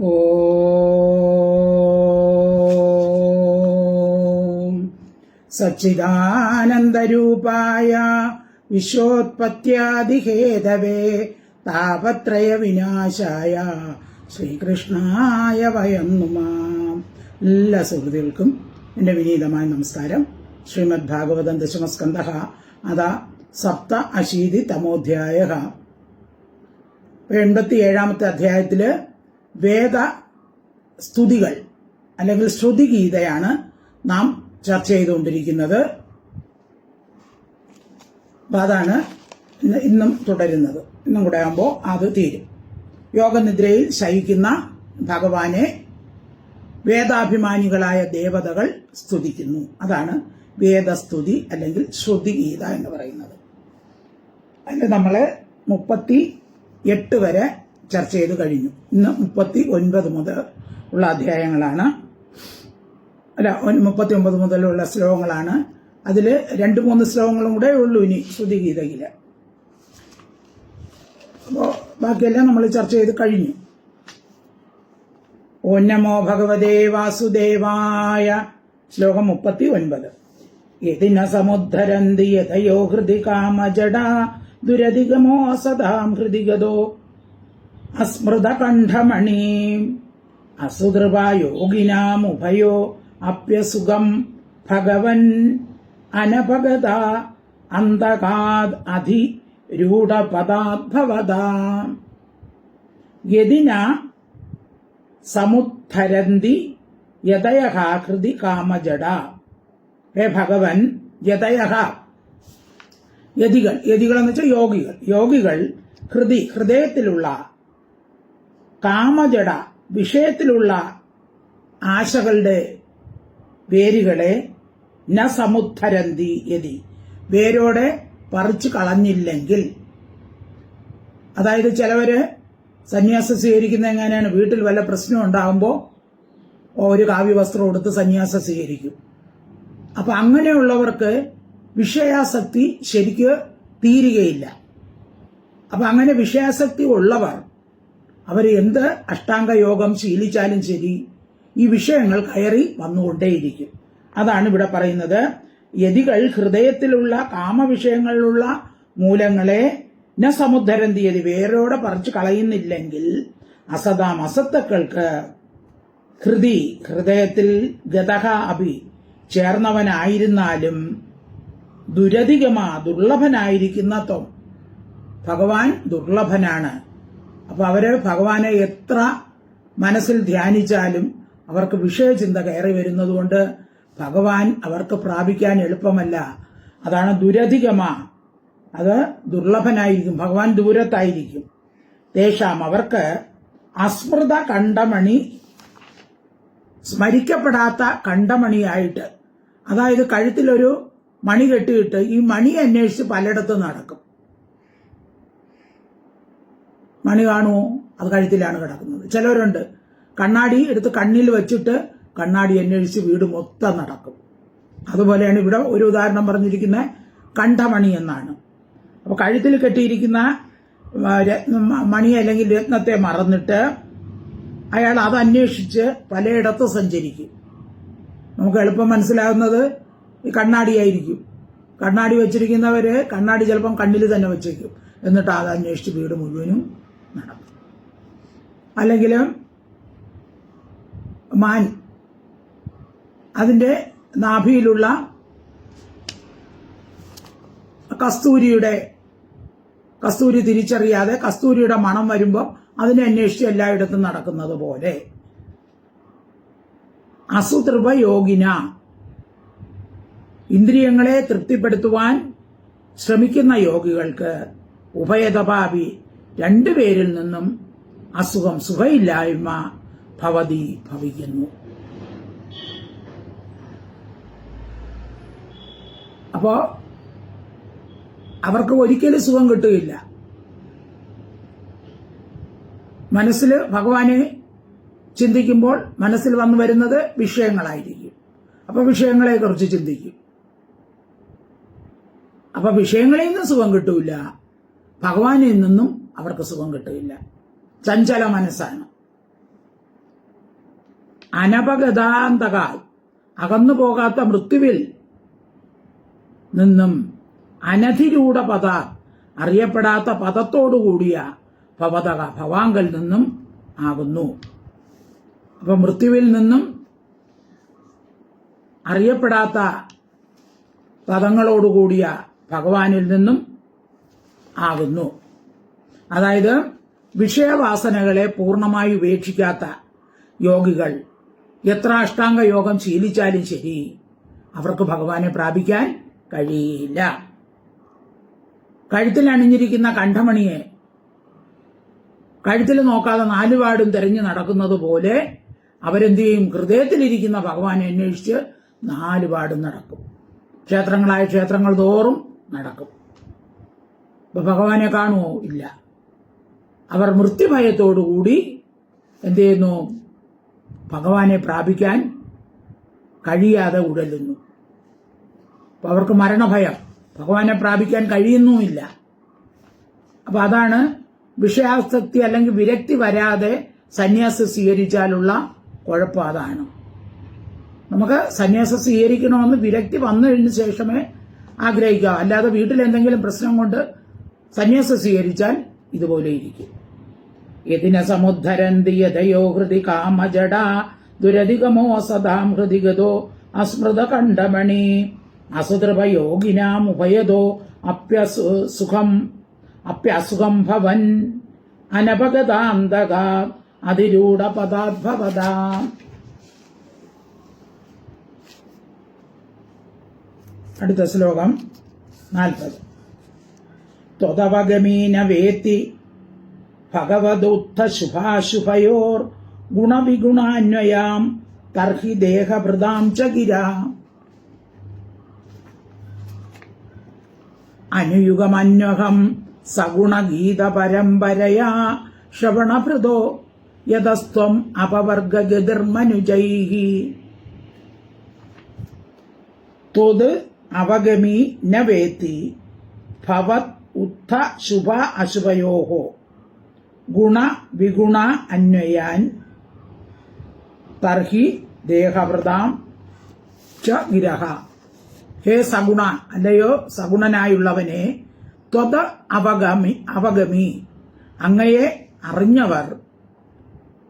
ഓം സച്ചിദാനന്ദരൂപായ വിശ്വോത്പത്യാദിഹേതവേ താപത്രയ വിനാശായ ശ്രീകൃഷ്ണായ വയം നമഃ. എല്ലാ സുഹൃത്തുക്കൾക്കും എൻ്റെ വിനീതമായ നമസ്കാരം. ശ്രീമദ് ഭാഗവതം ദശമസ്കന്ധഃ അതാ സപ്ത അശീതി തമോധ്യായ. 87-ാമത്തെ അധ്യായത്തില് വേദ സ്തുതികൾ അല്ലെങ്കിൽ ശ്രുതിഗീതയാണ് നാം ചർച്ച ചെയ്തുകൊണ്ടിരിക്കുന്നത്. അതാണ് ഇന്നും തുടരുന്നത്. ഇന്നും കൂടെ ആകുമ്പോൾ അത് തീരും. യോഗനിദ്രയിൽ ശയിക്കുന്ന ഭഗവാനെ വേദാഭിമാനികളായ ദേവതകൾ സ്തുതിക്കുന്നു. അതാണ് വേദസ്തുതി അല്ലെങ്കിൽ ശ്രുതിഗീത എന്ന് പറയുന്നത്. അതിൽ നമ്മൾ 38 വരെ ചർച്ച ചെയ്ത് കഴിഞ്ഞു. ഇന്ന് 39 മുതൽ ഉള്ള അധ്യായങ്ങളാണ്, 39 മുതലുള്ള ശ്ലോകങ്ങളാണ്. അതിൽ 2-3 ശ്ലോകങ്ങളും കൂടെ ഉള്ളൂ ഇനി ശ്രുതിഗീതയില്. അപ്പോൾ ബാക്കിയെല്ലാം നമ്മൾ ചർച്ച ചെയ്ത് കഴിഞ്ഞു. ഓം നമോ ഭഗവതേ വാസുദേവായ. ശ്ലോകം 39. യതിന സമുദ്ധരന്തി യഥയോ ഹൃദി കാമജടാ ദുരധിഗമോ സദാം ഹൃദിഗതോ അസ്മൃതകണ്ഠമണീം അസുദൃപായോഗിനാമുഭയോ അപ്യസുഖം ഭഗവൻ അനപഗത അന്തകാദ് അധിരൂഢപദാദ്ഭവതാ. യതിന സമുദ്ധരന്തി യതയഃ ഹൃദി കാമജട. ഹേ ഭഗവൻ, യതയഃ യതികൾ എന്ന് വെച്ചാൽ യോഗികൾ ഹൃദയത്തിലുള്ള കാമജട വിഷയത്തിലുള്ള ആശകളുടെ വേരുകളെ ന സമുദ്ധരന്തി യതി വേരോടെ പറിച്ചു കളഞ്ഞില്ലെങ്കിൽ, അതായത് ചിലവര് സന്യാസം സ്വീകരിക്കുന്ന എങ്ങനെയാണ്, വീട്ടിൽ വല്ല പ്രശ്നം ഉണ്ടാകുമ്പോൾ ഒരു കാവ്യവസ്ത്രം എടുത്ത് സന്യാസം സ്വീകരിക്കും. അപ്പൊ അങ്ങനെയുള്ളവർക്ക് വിഷയാസക്തി ശരിക്ക് തീരുകയില്ല. അപ്പൊ അങ്ങനെ വിഷയാസക്തി ഉള്ളവർ അവർ എന്ത് അഷ്ടാംഗ യോഗം ശീലിച്ചാലും ശരി ഈ വിഷയങ്ങൾ കയറി വന്നുകൊണ്ടേയിരിക്കും. അതാണ് ഇവിടെ പറയുന്നത്. യതികൾ ഹൃദയത്തിലുള്ള കാമവിഷയങ്ങളിലുള്ള മൂലങ്ങളെ ന സമുദ്ധരന്തി യതി വേരോടെ പറിച്ചു കളയുന്നില്ലെങ്കിൽ അസതാം അസത്തുക്കൾക്ക് ഹൃദയത്തിൽ ഗതഹ അഭി ചേർന്നവനായിരുന്നാലും ദുർലഭനായിരിക്കുന്ന ത്വം ഭഗവാൻ ദുർലഭനാണ്. അപ്പൊ അവര് ഭഗവാനെ എത്ര മനസ്സിൽ ധ്യാനിച്ചാലും അവർക്ക് വിഷയചിന്ത കയറി വരുന്നതുകൊണ്ട് ഭഗവാൻ അവർക്ക് പ്രാപിക്കാൻ എളുപ്പമല്ല. അതാണ് ദുരധികമ, അത് ദുർലഭനായിരിക്കും, ഭഗവാൻ ദൂരത്തായിരിക്കും. തേഷാം അവർക്ക് അസ്മൃത കണ്ഠമണി, സ്മരിക്കപ്പെടാത്ത കണ്ഠമണിയായിട്ട്, അതായത് കഴുത്തിലൊരു മണി കെട്ടിയിട്ട് ഈ മണി അന്വേഷിച്ച് പലയിടത്തും നടക്കും. മണി കാണുമോ? അത് കഴുത്തിലാണ് കിടക്കുന്നത്. ചിലവരുണ്ട് കണ്ണാടി എടുത്ത് കണ്ണിൽ വെച്ചിട്ട് കണ്ണാടി അന്വേഷിച്ച് വീട് മൊത്തം നടക്കും. അതുപോലെയാണ് ഇവിടെ ഒരു ഉദാഹരണം പറഞ്ഞിരിക്കുന്നത്, കണ്ഠമണി എന്നാണ്. അപ്പൊ കഴുത്തിൽ കെട്ടിയിരിക്കുന്ന മണി അല്ലെങ്കിൽ രത്നത്തെ മറന്നിട്ട് അയാൾ അത് അന്വേഷിച്ച് പലയിടത്തും സഞ്ചരിക്കും. നമുക്ക് എളുപ്പം മനസ്സിലാകുന്നത് ഈ കണ്ണാടിയായിരിക്കും. കണ്ണാടി വെച്ചിരിക്കുന്നവര് കണ്ണാടി ചിലപ്പം കണ്ണിൽ തന്നെ വെച്ചേക്കും, എന്നിട്ട് അത് അന്വേഷിച്ച് വീട് മുഴുവനും നടക്കും. അല്ലെങ്കിൽ മാൻ അതിന്റെ നാഭിയിലുള്ള കസ്തൂരി തിരിച്ചറിയാതെ കസ്തൂരിയുടെ മണം വരുമ്പോൾ അതിനെ അന്വേഷിച്ച് എല്ലായിടത്തും നടക്കുന്നത് പോലെ അസുതൃപ യോഗിന ഇന്ദ്രിയങ്ങളെ തൃപ്തിപ്പെടുത്തുവാൻ ശ്രമിക്കുന്ന യോഗികൾക്ക് ഉഭയതപാപി രണ്ടുപേരിൽ നിന്നും അസുഖം സുഖമില്ലായ്മ ഭവിക്കുന്നു. അപ്പോ അവർക്ക് ഒരിക്കലും സുഖം കിട്ടുകയില്ല. മനസ്സിൽ ഭഗവാനെ ചിന്തിക്കുമ്പോൾ മനസ്സിൽ വന്നു വരുന്നത് വിഷയങ്ങളായിരിക്കും. അപ്പൊ വിഷയങ്ങളെ കുറിച്ച് ചിന്തിക്കും. അപ്പൊ വിഷയങ്ങളിൽ നിന്ന് സുഖം കിട്ടൂല, ഭഗവാനിൽ നിന്നും അവർക്ക് സുഖം കിട്ടില്ല. ചഞ്ചല മനസ്സാണ്. അനപഗതാന്തക അകന്നു പോകാത്ത മൃത്യുവിൽ നിന്നും അനധിരൂഢ പദ അറിയപ്പെടാത്ത പദത്തോടുകൂടിയ ഭവതക ഭവാങ്കൽ നിന്നും ആകുന്നു. അപ്പൊ മൃത്യുവിൽ നിന്നും അറിയപ്പെടാത്ത പദങ്ങളോടുകൂടിയ ഭഗവാനിൽ നിന്നും ആകുന്നു. അതായത് വിഷയവാസനകളെ പൂർണ്ണമായി ഉപേക്ഷിക്കാത്ത യോഗികൾ എത്ര അഷ്ടാംഗ യോഗം ശീലിച്ചാലും ശരി, അവർക്ക് ഭഗവാനെ പ്രാപിക്കാൻ കഴിയില്ല. കഴുത്തിൽ അണിഞ്ഞിരിക്കുന്ന കണ്ഠമണിയെ കഴുത്തിൽ നോക്കാതെ നാലുപാടും തെരഞ്ഞു നടക്കുന്നത് പോലെ അവരെന്ത് ചെയ്യും? ഹൃദയത്തിലിരിക്കുന്ന ഭഗവാനെ അന്വേഷിച്ച് നാലുപാടും നടക്കും. ക്ഷേത്രങ്ങളായ ക്ഷേത്രങ്ങൾ തോറും നടക്കും. ഇപ്പൊ ഭഗവാനെ കാണുമോ? ഇല്ല. അവർ മൃത്യുഭയത്തോടുകൂടി എന്ത് ചെയ്യുന്നു? ഭഗവാനെ പ്രാപിക്കാൻ കഴിയാതെ ഉഴലുന്നു. അപ്പൊ അവർക്ക് മരണഭയം, ഭഗവാനെ പ്രാപിക്കാൻ കഴിയുന്നുമില്ല. അപ്പൊ അതാണ് വിഷയാസക്തി അല്ലെങ്കിൽ വിരക്തി വരാതെ സന്യാസം സ്വീകരിച്ചാലുള്ള കുഴപ്പം. അതാണ് നമുക്ക് സന്യാസം സ്വീകരിക്കണമെന്ന് വിരക്തി വന്നു കഴിഞ്ഞ ശേഷമേ ആഗ്രഹിക്കാം. അല്ലാതെ വീട്ടിൽ എന്തെങ്കിലും പ്രശ്നം കൊണ്ട് സന്യാസം സ്വീകരിച്ചാൽ ഇതുപോലെ ഇരിക്കും. യതിന സമുദ്ധരന്തി യഥയോ ഹൃദി കാമജട ദുരധികമോ സദാം ഹൃദിഗതോ അസ്മൃത കണ്ഠമണി അസുതൃപയോഗിനാം ഉഭയതോ അപ്യസുഖം ഭവൻ അനപഗതാന്തക അതിരൂഢ പദാദ്ഭവത. അടുത്ത ശ്ലോകം 40. ത്വതവഗമീന വേത്തി ഭഗവദുത്ഥ ശുഭാശുഭയോർ ഗുണവിഗുണാന്വയാം തർഹി ദേഹഭൃതാം ച ഗിര. അനുയുഗമന്വഹം സഗുണഗീതപരമ്പരയാ ശ്രവണഭൃതോ യതസ്ത്വം അപവർഗഗതിർമനുജൈഹി. ത്വത് അവഗമി ന വേത്തി ഭവത് ഉത്ഥ ശുഭ അശുഭയോഹോ ഗുണ വിഗുണ അന്വയാൻ തർഹി ദേഹവൃതാം ച ഗിരഹ. ഹേ സഗുണ, അല്ലയോ സഗുണനായുള്ളവനെ, ത്വത് അവഗമി അങ്ങയെ അറിഞ്ഞവർ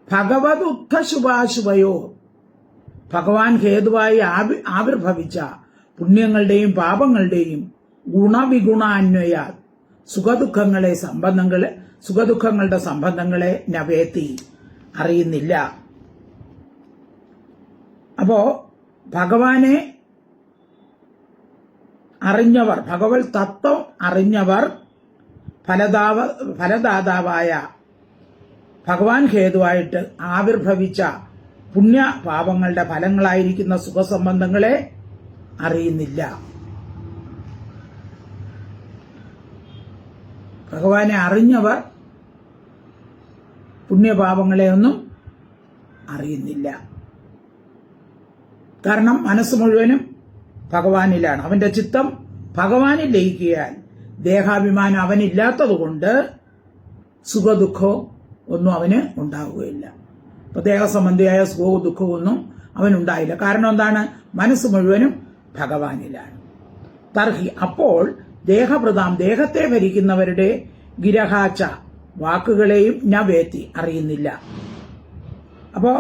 ഭഗവത് ഉത്ഥ ശുഭാശുഭയോ ഭഗവാൻ ഹേതുവായി ആവിർഭവിച്ച പുണ്യങ്ങളുടെയും പാപങ്ങളുടെയും ഗുണവിഗുണാന്വയ സുഖദുഃഖങ്ങളുടെ സംബന്ധങ്ങളെ നവേത്തി അറിയുന്നില്ല. അപ്പോ ഭഗവാനെ അറിഞ്ഞവർ, ഭഗവത് തത്വം അറിഞ്ഞവർ ഫലദാതാവായ ഭഗവാൻ ഹേതുവായിട്ട് ആവിർഭവിച്ച പുണ്യ പാപങ്ങളുടെ ഫലങ്ങളായിരിക്കുന്ന സുഖസംബന്ധങ്ങളെ അറിയുന്നില്ല. ഭഗവാനെ അറിഞ്ഞവർ പുണ്യപാപങ്ങളെയൊന്നും അറിയുന്നില്ല. കാരണം മനസ്സ് മുഴുവനും ഭഗവാനിലാണ്. അവന്റെ ചിത്തം ഭഗവാനിൽ ലയിക്കുകയാൽ ദേഹാഭിമാനം അവനില്ലാത്തതുകൊണ്ട് സുഖദുഃഖവും ഒന്നും അവന് ഉണ്ടാവുകയില്ല. അപ്പൊ ദേഹസംബന്ധിയായ സുഖവും ദുഃഖവും ഒന്നും അവനുണ്ടായില്ല. കാരണം എന്താണ്? മനസ്സ് മുഴുവനും ഭഗവാനിലാണ്. തർഹി, അപ്പോൾ ദേഹഭൃതാം ദേഹത്തെ ഭരിക്കുന്നവരുടെ ഗിരഹാച്ച വാക്കുകളെയും നവേത്തി അറിയുന്നില്ല. അപ്പോ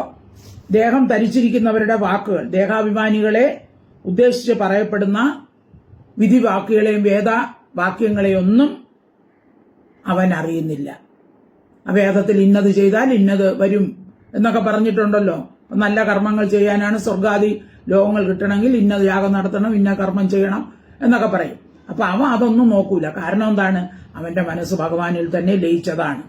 ദേഹം ധരിച്ചിരിക്കുന്നവരുടെ വാക്കുകൾ, ദേഹാഭിമാനികളെ ഉദ്ദേശിച്ച് പറയപ്പെടുന്ന വിധിവാക്കുകളെയും വേദവാക്യങ്ങളെയും ഒന്നും അവൻ അറിയുന്നില്ല. ആ വേദത്തിൽ ഇന്നത് ചെയ്താൽ ഇന്നത് വരും എന്നൊക്കെ പറഞ്ഞിട്ടുണ്ടല്ലോ. നല്ല കർമ്മങ്ങൾ ചെയ്യാനാണ് സ്വർഗാദി ലോകങ്ങൾ കിട്ടണമെങ്കിൽ ഇന്നത് യാഗം നടത്തണം, ഇന്ന കർമ്മം ചെയ്യണം എന്നൊക്കെ പറയും. അപ്പൊ അവൻ അതൊന്നും നോക്കൂല. കാരണം എന്താണ്? അവന്റെ മനസ്സ് ഭഗവാനിൽ തന്നെ ലയിച്ചതാണ്.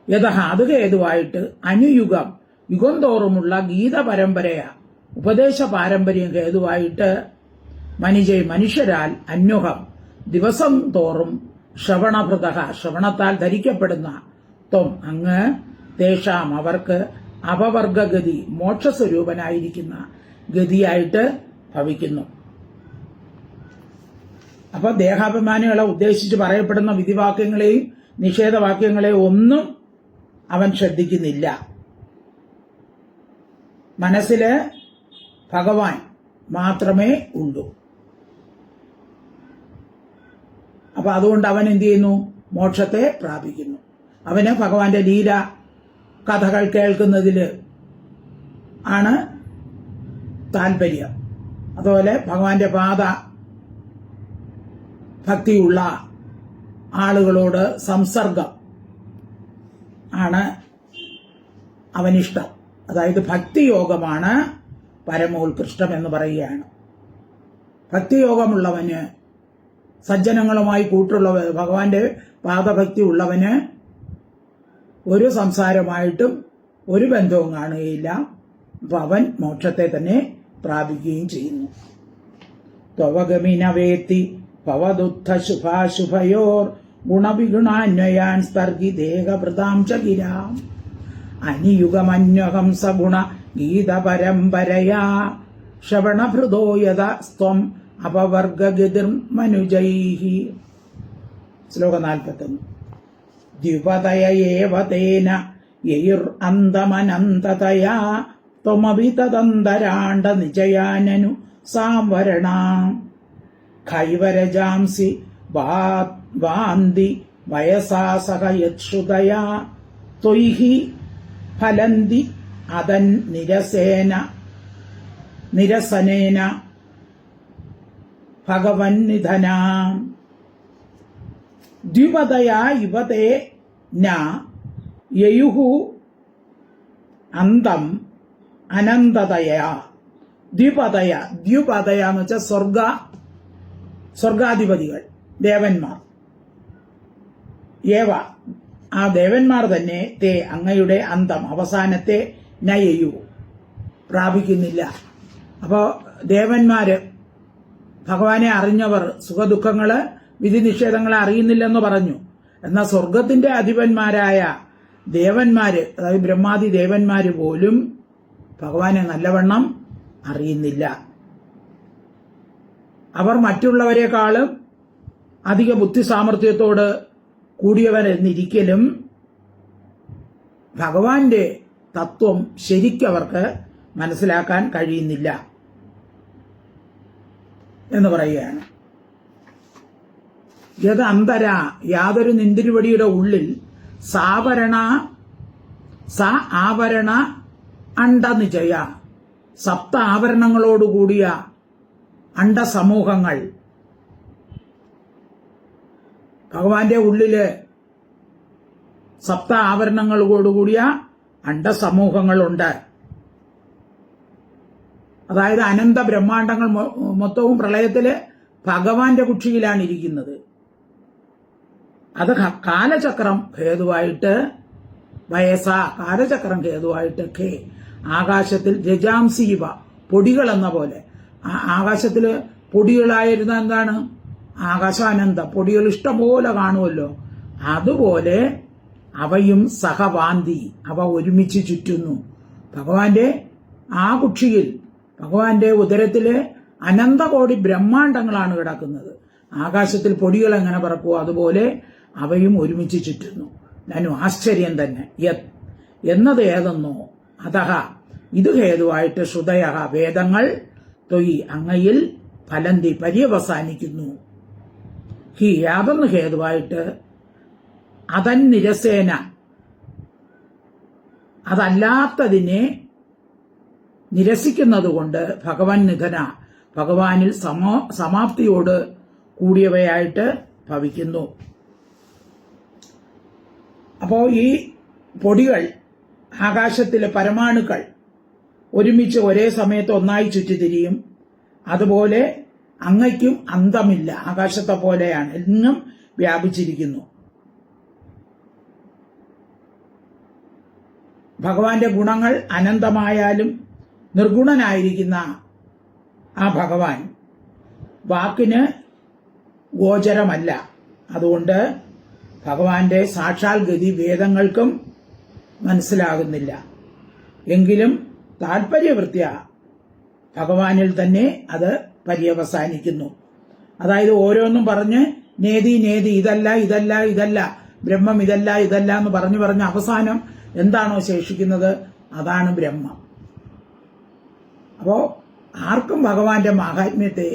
യഥ അത് ഹേതുവായിട്ട് അനുയുഗം യുഗം തോറുമുള്ള ഗീത പരമ്പരയാ ഉപദേശ പാരമ്പര്യം ഹേതുവായിട്ട് മനുഷ്യരാൽ അന്യുഹം ദിവസം തോറും ശ്രവണഭൃത ശ്രവണത്താൽ ധരിക്കപ്പെടുന്ന ത്വം അങ്ങ് തേഷാം അവർക്ക് അപവർഗഗതി മോക്ഷസ്വരൂപനായിരിക്കുന്ന ഗതിയായിട്ട് ഭവിക്കുന്നു. അപ്പൊ ദേഹാഭിമാനികളെ ഉദ്ദേശിച്ച് പറയപ്പെടുന്ന വിധിവാക്യങ്ങളെയും നിഷേധവാക്യങ്ങളെയും ഒന്നും അവൻ ശ്രദ്ധിക്കുന്നില്ല. മനസ്സില് ഭഗവാൻ മാത്രമേ ഉള്ളൂ. അപ്പൊ അതുകൊണ്ട് അവൻ എന്ത് ചെയ്യുന്നു? മോക്ഷത്തെ പ്രാപിക്കുന്നു. അവന് ഭഗവാന്റെ ലീല കഥകൾ കേൾക്കുന്നതില് ആണ് താല്പര്യം. അതുപോലെ ഭഗവാന്റെ പാദ ഭക്തിയുള്ള ആളുകളോട് സംസർഗം ആണ് അവനിഷ്ടം. അതായത് ഭക്തിയോഗമാണ് പരമോത്കൃഷ്ടം എന്ന് പറയുകയാണ്. ഭക്തിയോഗമുള്ളവന്, സജ്ജനങ്ങളുമായി കൂട്ടുള്ളവൻ, ഭഗവാന്റെ പാദഭക്തി ഉള്ളവന് ഒരു സംസാരമായിട്ടും ഒരു ബന്ധവും കാണുകയില്ല. അപ്പൊ അവൻ മോക്ഷത്തെ തന്നെ പ്രാപിക്കുകയും ചെയ്യുന്നു. ത്വവഗമിനവേത്തി ഭവദുത്ഥ ശുഭാശുഭയോർ ഗുണവിഗുണാന്വയാൻ സ്തർഗി ദേഹഭൃതാം ച ഗിരാം അനിയുഗമന്വഹം സഗുണ ഗീതപരമ്പരയാ ശ്രവണഭൃതോ യഥ സ്ത്വം അപവർഗഗതിർമനുജൈഹി. ശ്ലോകം 41. ദ്വിപദയേവ തേന യയുർ അന്തമനന്തതയാ ത്വമപി തദന്തരാണ്ഡ നിജയാനനു സാംവരണാം ഖൈവരജാംസി വാന്തി വയസാ സഹ യശ്രുതയാ ത്വൈഹി ഫലന്തി അതൻ നിരസനേന ഭഗവന്നിധനാം. ദ്വിപദയാ യുവതേ ന യയുഹു അന്തം അനന്തതയാ. ദ്വിപദയ എന്ന് വെച്ചാൽ സ്വർഗാധിപതികൾ, ദേവന്മാർ. ഏവ ആ ദേവന്മാർ തന്നെ തേ അങ്ങയുടെ അന്തം അവസാനത്തെ നയയു പ്രാപിക്കുന്നില്ല. അപ്പോ ദേവന്മാര്, ഭഗവാനെ അറിഞ്ഞവർ സുഖദുഃഖങ്ങള് വിധി നിഷേധങ്ങളെ അറിയുന്നില്ലെന്ന് പറഞ്ഞു. എന്നാൽ സ്വർഗത്തിന്റെ അധിപന്മാരായ ദേവന്മാര്, അതായത് ബ്രഹ്മാദി ദേവന്മാര് പോലും ഭഗവാനെ നല്ലവണ്ണം അറിയുന്നില്ല. അവർ മറ്റുള്ളവരെക്കാളും അധിക ബുദ്ധി സാമർഥ്യത്തോട് കൂടിയവരെന്നിരിക്കലും ഭഗവാന്റെ തത്വം ശരിക്കവർക്ക് മനസ്സിലാക്കാൻ കഴിയുന്നില്ല എന്ന് പറയുകയാണ്. യത് അന്തര യാതൊരു നിന്തിരിവടിയുടെ ഉള്ളിൽ ആവരണ അണ്ടനിജയ സപ്ത ആവരണങ്ങളോടുകൂടിയ അണ്ടസമൂഹങ്ങൾ, ഭഗവാന്റെ ഉള്ളില് സപ്ത ആവരണങ്ങളോടുകൂടിയ അണ്ടസമൂഹങ്ങളുണ്ട്. അതായത് അനന്ത ബ്രഹ്മാണ്ടങ്ങൾ മൊത്തവും പ്രളയത്തില് ഭഗവാന്റെ കുക്ഷിയിലാണ് ഇരിക്കുന്നത്. അത് കാലചക്രം ഹേതുവായിട്ട് കാലചക്രം ഹേതുവായിട്ട് ആകാശത്തിൽ രജാംസീവ പൊടികൾ എന്ന പോലെ, ആകാശത്തില് പൊടികളായിരുന്ന എന്താണ്? ആകാശാനന്ദം, പൊടികൾ ഇഷ്ടംപോലെ കാണുമല്ലോ. അതുപോലെ അവയും സഹവാന്തി, അവ ഒരുമിച്ച് ചുറ്റുന്നു. ഭഗവാന്റെ ആ കുക്ഷിയിൽ, ഭഗവാന്റെ ഉദരത്തില് അനന്തകോടി ബ്രഹ്മാണ്ടങ്ങളാണ് കിടക്കുന്നത്. ആകാശത്തിൽ പൊടികൾ എങ്ങനെ പറക്കുമോ അതുപോലെ അവയും ഒരുമിച്ച് ചുറ്റുന്നു. ഞാനും ആശ്ചര്യം തന്നെ. എന്നത് ഏതെന്നോ അതഹ ഇത് ഹേതുവായിട്ട് ശ്രുതയ വേദങ്ങൾ തൊയ് അങ്ങയിൽ ഫലന്തി പര്യവസാനിക്കുന്നു. ഹി യാതൊന്ന് ഹേതുവായിട്ട് അതൻ നിരസേന അതല്ലാത്തതിനെ നിരസിക്കുന്നതുകൊണ്ട് ഭഗവൻ നിധന ഭഗവാനിൽ സമാപ്തിയോട് കൂടിയവയായിട്ട് ഭവിക്കുന്നു. അപ്പോ ഈ പൊടികൾ, ആകാശത്തിലെ പരമാണുക്കൾ ഒരുമിച്ച് ഒരേ സമയത്ത് ഒന്നായി ചുറ്റിത്തിരിയും. അതുപോലെ അങ്ങയ്ക്കും അന്തമില്ല, ആകാശത്തെ പോലെയാണ്, എങ്ങും വ്യാപിച്ചിരിക്കുന്നു. ഭഗവാന്റെ ഗുണങ്ങൾ അനന്തമായാലും നിർഗുണനായിരിക്കുന്ന ആ ഭഗവാൻ വാക്കിന് ഗോചരമല്ല. അതുകൊണ്ട് ഭഗവാന്റെ സാക്ഷാൽ ഗതി വേദങ്ങൾക്കും മനസ്സിലാകുന്നില്ല. എങ്കിലും താൽപര്യവൃത്യ ഭഗവാനിൽ തന്നെ അത് പര്യവസാനിക്കുന്നു. അതായത് ഓരോന്നും പറഞ്ഞ് നേതി ഇതല്ല ബ്രഹ്മം ഇതല്ല എന്ന് പറഞ്ഞു അവസാനം എന്താണോ ശേഷിക്കുന്നത് അതാണ് ബ്രഹ്മം. അപ്പോൾ ആർക്കും ഭഗവാന്റെ മാഹാത്മ്യത്തെ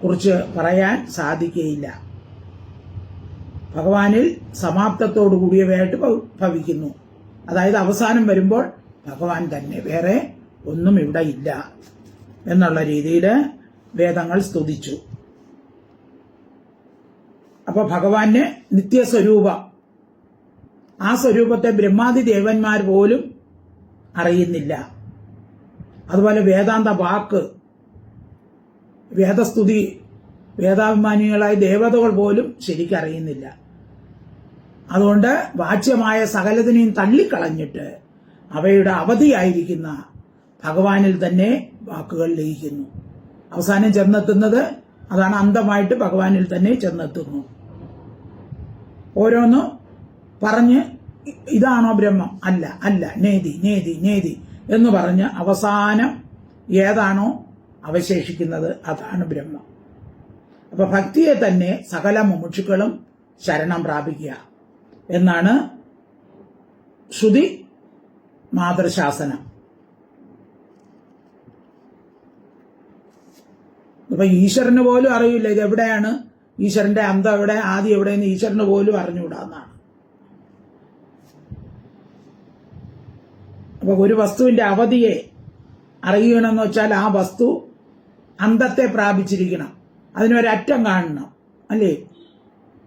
കുറിച്ച് പറയാൻ സാധിക്കുകയില്ല. ഭഗവാനിൽ സമാപ്തത്തോടു കൂടിയവയായിട്ട് ഭവിക്കുന്നു. അതായത് അവസാനം വരുമ്പോൾ ഭഗവാൻ തന്നെ, വേറെ ഒന്നും ഇവിടെ ഇല്ല എന്നുള്ള രീതിയിൽ വേദങ്ങൾ സ്തുതിച്ചു. അപ്പൊ ഭഗവാന്റെ നിത്യസ്വരൂപം, ആ സ്വരൂപത്തെ ബ്രഹ്മാദി ദേവന്മാർ പോലും അറിയുന്നില്ല. അതുപോലെ വേദാന്ത വാക്ക്, വേദസ്തുതി, വേദാഭിമാനികളായ ദേവതകൾ പോലും ശരിക്കറിയുന്നില്ല. അതുകൊണ്ട് വാച്യമായ സകലതിനെയും തള്ളിക്കളഞ്ഞിട്ട് അവയുടെ അവധിയായിരിക്കുന്ന ഭഗവാനിൽ തന്നെ വാക്കുകൾ ലയിക്കുന്നു. അവസാനം ചെന്നെത്തുന്നത് അതാണ്, അന്തമായിട്ട് ഭഗവാനിൽ തന്നെ ചെന്നെത്തുന്നു. ഓരോന്ന് പറഞ്ഞ് ഇതാണോ ബ്രഹ്മം, അല്ല അല്ല, നേതി നേതി നേതി എന്ന് പറഞ്ഞ് അവസാനം ഏതാണോ അവശേഷിക്കുന്നത് അതാണ് ബ്രഹ്മം. അപ്പൊ ഭക്തിയെ തന്നെ സകല മുമുക്ഷുക്കളും ശരണം പ്രാപിക്കുക എന്നാണ് ശ്രുതി മാതൃശാസനം. ഇപ്പൊ ഈശ്വരന് പോലും അറിയില്ല ഇത് എവിടെയാണ്, ഈശ്വരന്റെ അന്തം എവിടെ, ആദ്യം എവിടെയെന്ന് ഈശ്വരന് പോലും അറിഞ്ഞുകൂടാന്നാണ്. അപ്പൊ ഒരു വസ്തുവിന്റെ അവധിയെ അറിയണമെന്ന് വെച്ചാൽ ആ വസ്തു അന്തത്തെ പ്രാപിച്ചിരിക്കണം, അതിനൊരറ്റം കാണണം, അല്ലേ?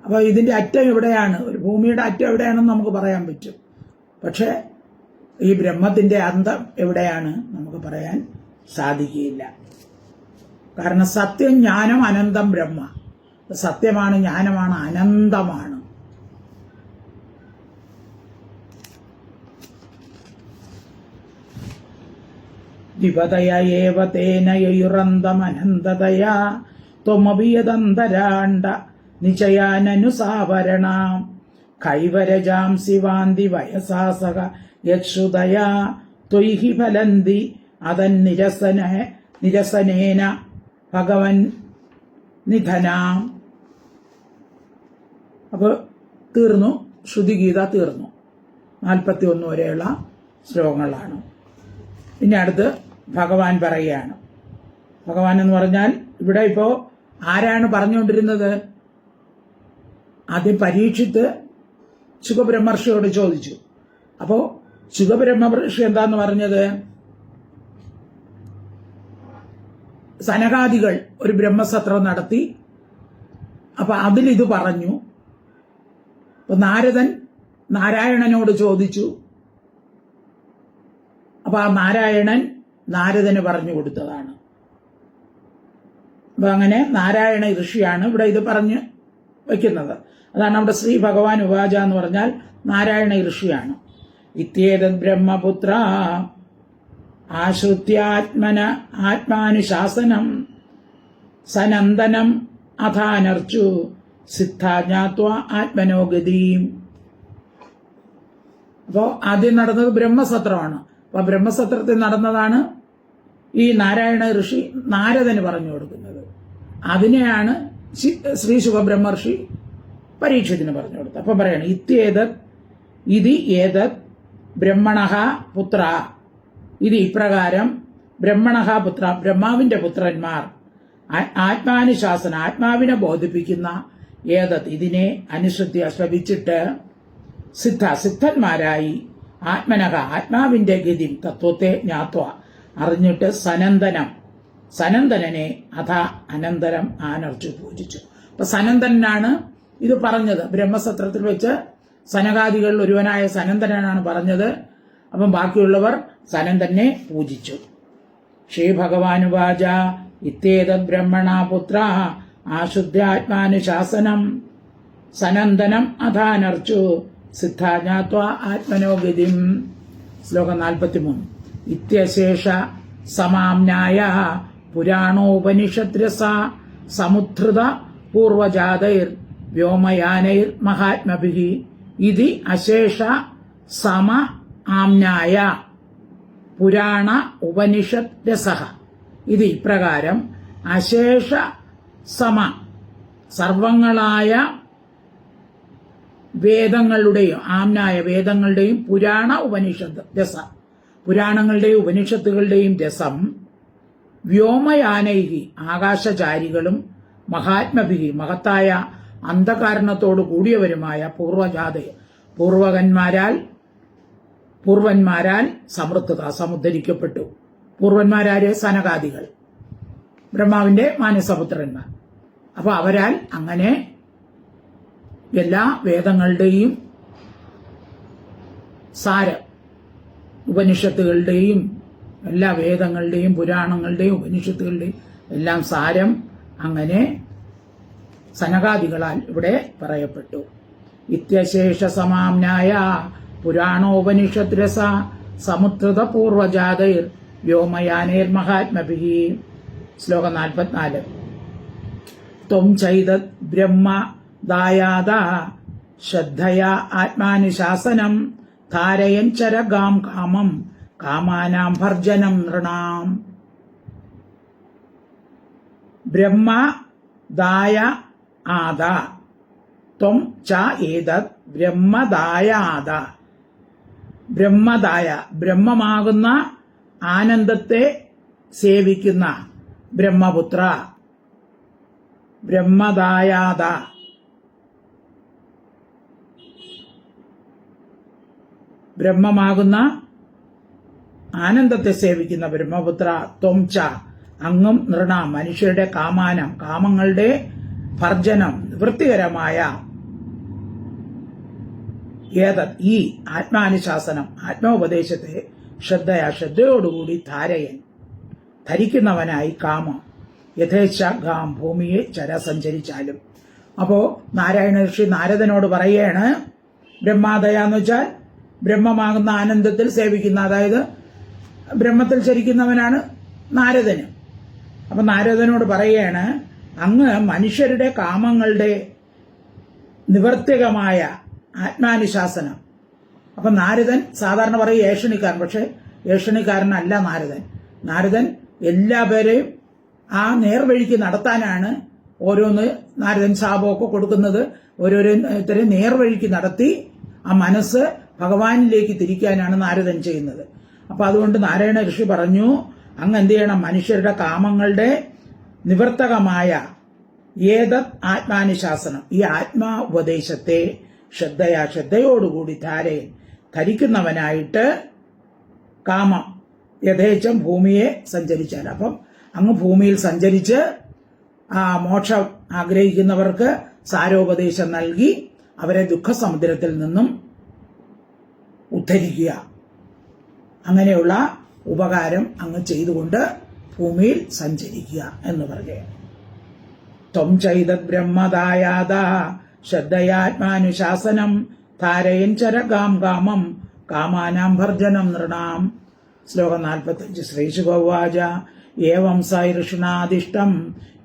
അപ്പൊ ഇതിന്റെ അറ്റം എവിടെയാണ്, ഒരു ഭൂമിയുടെ അറ്റം എവിടെയാണെന്ന് നമുക്ക് പറയാൻ പറ്റും. പക്ഷെ ഈ ബ്രഹ്മത്തിന്റെ അന്തം എവിടെയാണ് നമുക്ക് പറയാൻ സാധിക്കുകയില്ല. കാരണം സത്യം, ജ്ഞാനം, അനന്തം ബ്രഹ്മ. സത്യമാണ്, ജ്ഞാനമാണ്, അനന്തമാണ്. വിപതയ ഏവ തേന യയുരന്തമനന്തതയാ ത്വമഭിയതന്തരാണ്ട നിചയാനനുസാവരണാം കൈവരജാം ശിവാന്തി വയസാസക യക്ഷുതയാ ത്വൈഹി ഫലന്തി നിരസനേന ഭഗവൻ നിധനാം. അപ്പോൾ തീർന്നു, ശ്രുതിഗീത തീർന്നു. 41 വരെയുള്ള ശ്ലോകങ്ങളാണ്. ഇനി അടുത്ത് ഭഗവാൻ പറയുകയാണ്. ഭഗവാൻ എന്ന് പറഞ്ഞാൽ ഇവിടെ ഇപ്പോ ആരാണ് പറഞ്ഞുകൊണ്ടിരുന്നത്? ആദ്യം പരീക്ഷിത്ത് ശുഖബ്രഹ്മർഷിയോട് ചോദിച്ചു. അപ്പോ ശുഖബ്രഹ്മർഷി എന്താന്ന് പറഞ്ഞത്? സനകാദികൾ ഒരു ബ്രഹ്മസത്രം നടത്തി, അപ്പൊ അതിലിത് പറഞ്ഞു. അപ്പൊ നാരദൻ നാരായണനോട് ചോദിച്ചു. അപ്പൊ ആ നാരായണൻ നാരദന് പറഞ്ഞു കൊടുത്തതാണ്. അപ്പൊ അങ്ങനെ നാരായണ ഋഷിയാണ് ഇവിടെ ഇത് പറഞ്ഞു വയ്ക്കുന്നത്. അതാണ് അവിടെ ശ്രീ ഭഗവാൻ ഉവാച എന്ന് പറഞ്ഞാൽ നാരായണ ഋഷിയാണ്. ഇത്യേതദ് ബ്രഹ്മപുത്ര ആശ്രിത്യാത്മാനുശാസനം സനന്ദനം അഥാനർച്ചു സിദ്ധാജ്ഞാത്വ ആത്മനോഗതിയും. അപ്പോ ആദ്യം നടന്നത് ബ്രഹ്മസത്രമാണ്. അപ്പൊ ബ്രഹ്മസത്രത്തിൽ നടന്നതാണ് ഈ നാരായണ ഋഷി നാരദന് പറഞ്ഞു കൊടുക്കുന്നത്. അതിനെയാണ് ശ്രീ ശുഖബ്രഹ്മർഷി പരീക്ഷത്തിന് പറഞ്ഞു കൊടുത്തത്. അപ്പൊ പറയണം ഏതത് ബ്രഹ്മണഃ പുത്ര, ഇത് ഇപ്രകാരം ബ്രഹ്മണഃ പുത്ര, ബ്രഹ്മാവിന്റെ പുത്രന്മാർ ആത്മാനുശാസന, ആത്മാവിനെ ബോധിപ്പിക്കുന്ന ഏതത്, ഇതിനെ അനുസൃത്യ ശ്രവിച്ചിട്ട് സിദ്ധന്മാരായി ആത്മനഃ, ആത്മാവിന്റെ ഗതി തത്വത്തെ ജ്ഞാത്വ, അറിഞ്ഞിട്ട് സനന്ദനെ അനന്തരം ആനർച്ചു പൂജിച്ചു. അപ്പൊ സനന്ദനാണ് ഇത് പറഞ്ഞത്. ബ്രഹ്മസത്രത്തിൽ വെച്ച് സനകാദികളിൽ ഒരുവനായ സനന്ദനാണ് പറഞ്ഞത്. അപ്പം ബാക്കിയുള്ളവർ സനന്ദനെ പൂജിച്ചു. ശ്രീ ഭഗവാനുവാച ഇത്യേതദ് ബ്രഹ്മണ പുത്ര ആശുദ്ധാത്മാനുശാസനം സനന്ദനം അഥാനർച്ചു സിദ്ധാജ്ഞാത്വ ആത്മനോഗതിം. ശ്ലോകം 43. ഇത്യശേഷ സമാംനായ പുരാണോപനിഷദ്രസ സമുദ്ധൃത പൂർവജാതൈർ വ്യോമയാനൈർ മഹാത്മഭിഃ ഇതി അശേഷ സമ ആംനായ പുരാണ ഉപനിഷത് രസഃ. ഇത് ഇപ്രകാരം അശേഷ സമ, സർവങ്ങളായ വേദങ്ങളുടെയും ആംനായ വേദങ്ങളുടെയും പുരാണ ഉപനിഷത്ത് രസ, പുരാണങ്ങളുടെയും ഉപനിഷത്തുകളുടെയും രസം വ്യോമയാനൈഹി ആകാശചാരികളും മഹാത്മഭിഹി മഹത്തായ അന്ധകാരണത്തോടു കൂടിയവരുമായ പൂർവന്മാരാൽ സമൃദ്ധത സമുദ്ധരിക്കപ്പെട്ടു. പൂർവന്മാരാര്? സനകാദികൾ, ബ്രഹ്മാവിന്റെ മാനസപുത്രന്മാർ. അപ്പൊ അവരാൽ അങ്ങനെ എല്ലാ വേദങ്ങളുടെയും സാരം, ഉപനിഷത്തുകളുടെയും എല്ലാ വേദങ്ങളുടെയും പുരാണങ്ങളുടെയും ഉപനിഷത്തുകളുടെയും എല്ലാം സാരം അങ്ങനെ സനകാദികളാൽ ഇവിടെ പറയപ്പെട്ടു. ഇത്യശേഷ സമാംനായ പുരാണോപനിഷത് രസ സമുദ്രത പൂർവജാതൈർ വ്യോമയാനേർ മഹാത്മഭിഹി. ശ്ലോകം 44. ത്വം ചൈതത് ബ്രഹ്മ ദായാദ ശ്രദ്ധയാ ആത്മാനുശാസനം ധാരയൻ ചരഗാം കാമം കാമാനാം ഭർജനം നൃണാം. ബ്രഹ്മ ദായ ആദ ത്വം ച ഏതത് ബ്രഹ്മദായാദ. ബ്രഹ്മദായ ബ്രഹ്മമാകുന്ന ആനന്ദത്തെ സേവിക്കുന്ന ബ്രഹ്മപുത്ര. ബ്രഹ്മദായാദ ബ്രഹ്മമാകുന്ന ആനന്ദത്തെ സേവിക്കുന്ന ബ്രഹ്മപുത്ര. ത്വം ച അങ്ങും നൃണ മനുഷ്യരുടെ കാമങ്ങളുടെ ഭർജനം നിവൃത്തികരമായ ഈ ആത്മാനുശാസനം ആത്മോപദേശത്തെ ശ്രദ്ധയോടുകൂടി ധരിക്കുന്നവനായി കാമം യഥേച്ഛ ഗാം ഭൂമിയെ സഞ്ചരിച്ചാലും. അപ്പോ നാരായണ ഋഷി നാരദനോട് പറയാണ്, ബ്രഹ്മാദയ എന്ന് വെച്ചാൽ ബ്രഹ്മമാകുന്ന ആനന്ദത്തിൽ സേവിക്കുന്ന, അതായത് ബ്രഹ്മത്തിൽ ചരിക്കുന്നവനാണ് നാരദന്. അപ്പൊ നാരദനോട് പറയാണ്, അങ്ങ് മനുഷ്യരുടെ കാമങ്ങളുടെ നിവർത്തികമായ ആത്മാനുശാസനം. അപ്പൊ നാരദൻ സാധാരണ പറയും ഏഷണിക്കാരൻ, പക്ഷെ ഏഷണിക്കാരനല്ല നാരദൻ. നാരദൻ എല്ലാവരെയും ആ നേർവഴിക്ക് നടത്താനാണ് ഓരോന്ന് നാരദൻ ശാപമൊക്കെ കൊടുക്കുന്നത്. ഓരോരുത്തരെയും നേർവഴിക്ക് നടത്തി ആ മനസ്സ് ഭഗവാനിലേക്ക് തിരിക്കാനാണ് നാരദൻ ചെയ്യുന്നത്. അപ്പൊ അതുകൊണ്ട് നാരായണ ഋഷി പറഞ്ഞു, അങ്ങ് എന്ത് ചെയ്യണം? മനുഷ്യരുടെ കാമങ്ങളുടെ നിവർത്തകമായ ഏതത് ആത്മാനുശാസനം, ഈ ആത്മാ ഉപദേശത്തെ ശ്രദ്ധയോടുകൂടി ധരിക്കുന്നവനായിട്ട് കാമം യഥേച്ഛം ഭൂമിയെ സഞ്ചരിച്ചാൽ. അപ്പം അങ്ങ് ഭൂമിയിൽ സഞ്ചരിച്ച് ആ മോക്ഷം ആഗ്രഹിക്കുന്നവർക്ക് സാരോപദേശം നൽകി അവരെ ദുഃഖസമുദ്രത്തിൽ നിന്നും ഉദ്ധരിക്കുക. അങ്ങനെയുള്ള ഉപകാരം അങ്ങ് ചെയ്തുകൊണ്ട് ഭൂമിയിൽ സഞ്ചരിക്കുക എന്ന് പറയുകയാണ്. ത്വം ചൈതത് ബ്രഹ്മദായാദ ശ്രദ്ധയാത്മാനുശാസനം ധാരയൻ ചരഗാം കാമം കാമാനാം ഭർജനം നൃണാം. ശ്ലോകം 45. ശ്രീശുകോവാച ഏവം സൈർഷണാദിഷ്ടം